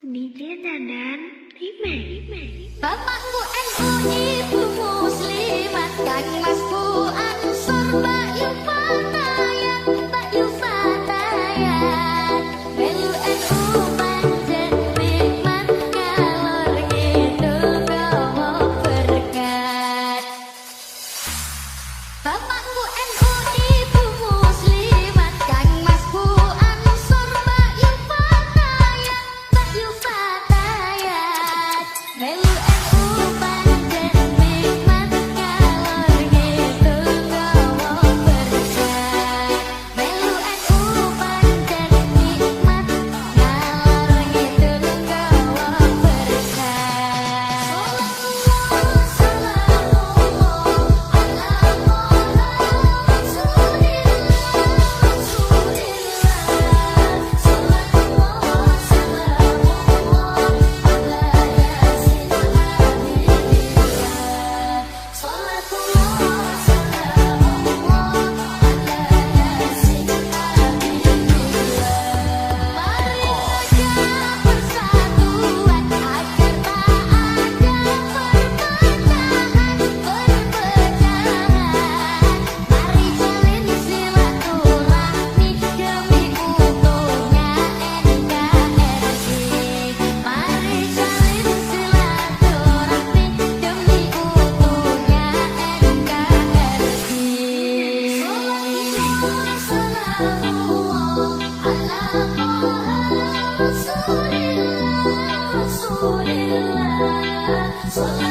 DJ Dadan Remake. Bapakku NU, ibu muslimat, kang masku Ansor, Mbak Yufatayat, Mbak Yufatayat. Melu NU pancen nikmat, ngalor ngidul gawa berkat. Bapakku NU, ibu muslimat, kang masku Ansor, Mbak Yufatayat, Mbak Yufatayat. Melu NU pancen nikmat, ngalor ngidul gawa berkat. Melu NU pancen nikmat, ngalor ngidul gawa berkat. Rasulillah,